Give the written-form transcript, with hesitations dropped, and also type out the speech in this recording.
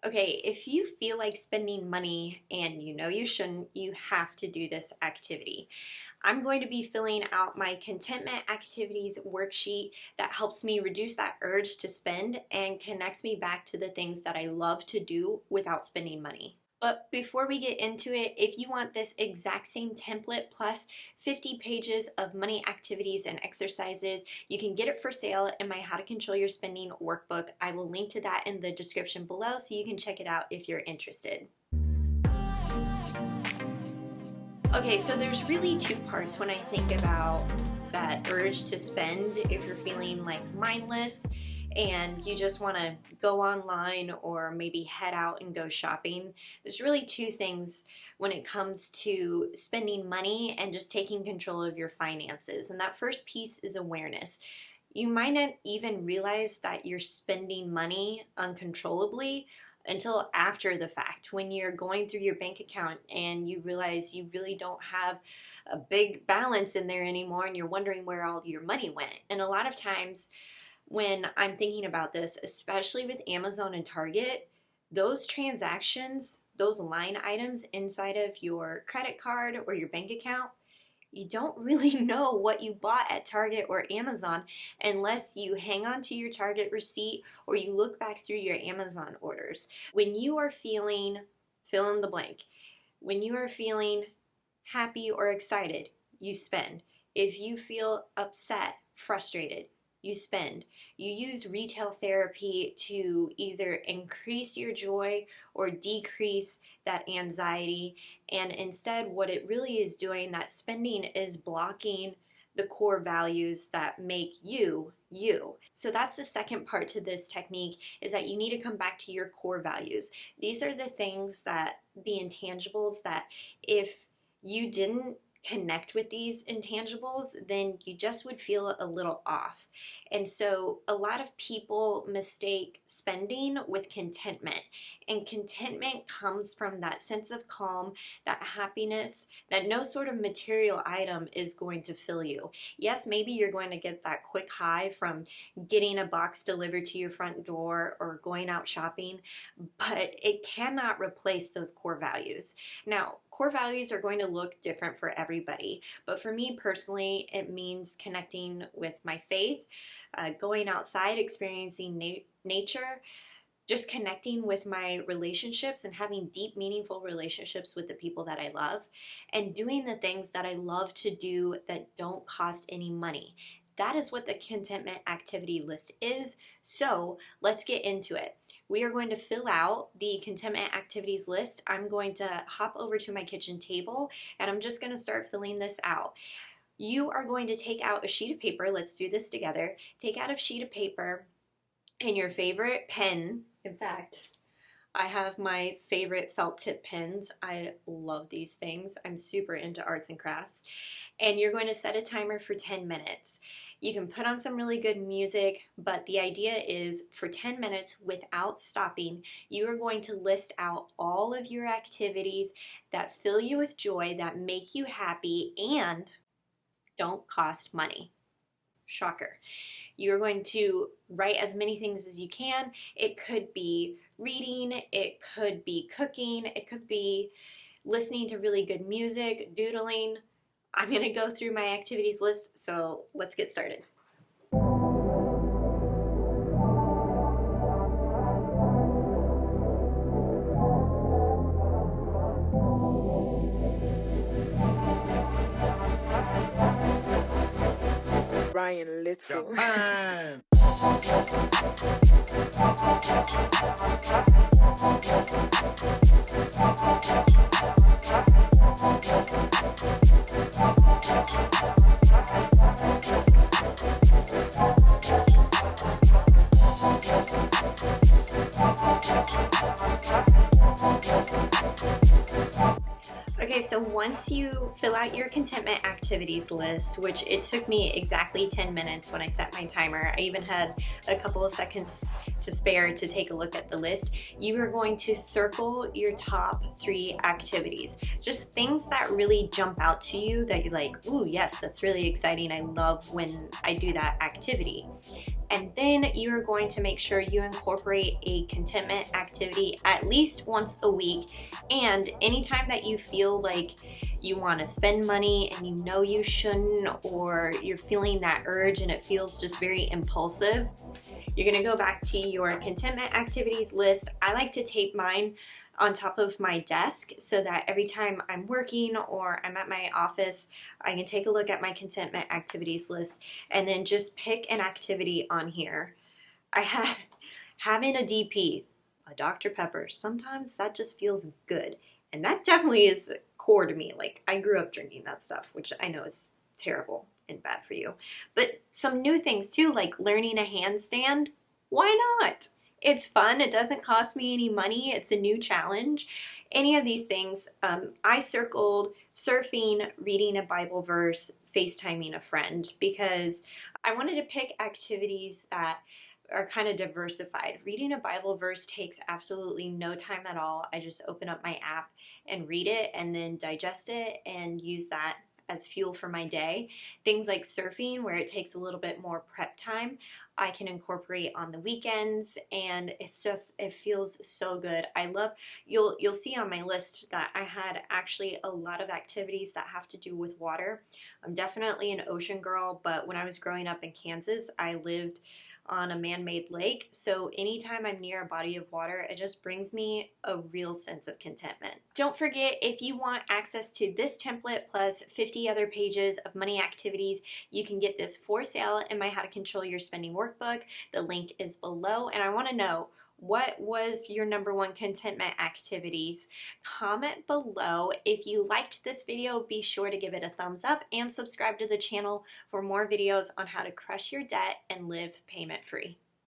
Okay, if you feel like spending money and you know you shouldn't, you have to do this activity. I'm going to be filling out my contentment activities worksheet that helps me reduce that urge to spend and connects me back to the things that I love to do without spending money. But before we get into it, if you want this exact same template plus 50 pages of money activities and exercises, you can get it for sale in my How to Control Your Spending workbook. I will link to that in the description below so you can check it out if you're interested. Okay, so there's really two parts when I think about that urge to spend. If you're feeling like mindless and you just want to go online or maybe head out and go shopping, there's really two things when it comes to spending money and just taking control of your finances. And that first piece is awareness. You might not even realize that you're spending money uncontrollably until after the fact, when you're going through your bank account and you realize you really don't have a big balance in there anymore and you're wondering where all your money went. And a lot of times when I'm thinking about this, especially with Amazon and Target, those transactions, those line items inside of your credit card or your bank account, you don't really know what you bought at Target or Amazon unless you hang on to your Target receipt or you look back through your Amazon orders. When you are feeling, fill in the blank, when you are feeling happy or excited, you spend. If you feel upset, frustrated, you spend. You use retail therapy to either increase your joy or decrease that anxiety, and instead what it really is doing, that spending is blocking the core values that make you you. So that's the second part to this technique, is that you need to come back to your core values. These are the things that, the intangibles that if you didn't connect with these intangibles, then you just would feel a little off. And so a lot of people mistake spending with contentment. And contentment comes from that sense of calm, that happiness, that no sort of material item is going to fill you. Yes, maybe you're going to get that quick high from getting a box delivered to your front door or going out shopping, but it cannot replace those core values. Now, core values are going to look different for everybody, but for me personally, it means connecting with my faith, going outside, experiencing nature, just connecting with my relationships and having deep, meaningful relationships with the people that I love, and doing the things that I love to do that don't cost any money. That is what the contentment activity list is. So let's get into it. We are going to fill out the contentment activities list. I'm going to hop over to my kitchen table and I'm just going to start filling this out. You are going to take out a sheet of paper. Let's do this together. Take out a sheet of paper and your favorite pen. In fact, I have my favorite felt tip pens. I love these things. I'm super into arts and crafts. And you're going to set a timer for 10 minutes. You can put on some really good music, but the idea is for 10 minutes without stopping, you are going to list out all of your activities that fill you with joy, that make you happy, and don't cost money. Shocker. You're going to write as many things as you can. It could be reading, it could be cooking, it could be listening to really good music, doodling. I'm going to go through my activities list, so let's get started. Ryan Little. Japan. Okay, so once you fill out your contentment activities list, which it took me exactly 10 minutes when I set my timer, I even had a couple of seconds to spare to take a look at the list, you are going to circle your top 3 activities. Just things that really jump out to you that you're like, ooh, yes, that's really exciting. I love when I do that activity. And then you're going to make sure you incorporate a contentment activity at least once a week. And anytime that you feel like you want to spend money and you know you shouldn't, or you're feeling that urge and it feels just very impulsive, you're going to go back to your contentment activities list. I like to tape mine on top of my desk so that every time I'm working or I'm at my office, I can take a look at my contentment activities list and then just pick an activity on here. I had having a DP, a Dr. Pepper, sometimes that just feels good. And that definitely is core to me. Like, I grew up drinking that stuff, which I know is terrible and bad for you. But some new things too, like learning a handstand, why not? It's fun. It doesn't cost me any money. It's a new challenge. Any of these things. I circled surfing, reading a Bible verse, FaceTiming a friend, because I wanted to pick activities that are kind of diversified. Reading a Bible verse takes absolutely no time at all. I just open up my app and read it and then digest it and use that as fuel for my day. Things like surfing, where it takes a little bit more prep time, I can incorporate on the weekends, and it feels so good. I love, you'll see on my list that I had actually a lot of activities that have to do with water. I'm definitely an ocean girl, but when I was growing up in Kansas, I lived on a man-made lake, so anytime I'm near a body of water, it just brings me a real sense of contentment. Don't forget, if you want access to this template plus 50 other pages of money activities, you can get this for sale in my How to Control Your Spending workbook. The link is below, and I want to know, what was your #1 contentment activities? Comment below. If you liked this video, be sure to give it a thumbs up and subscribe to the channel for more videos on how to crush your debt and live payment free.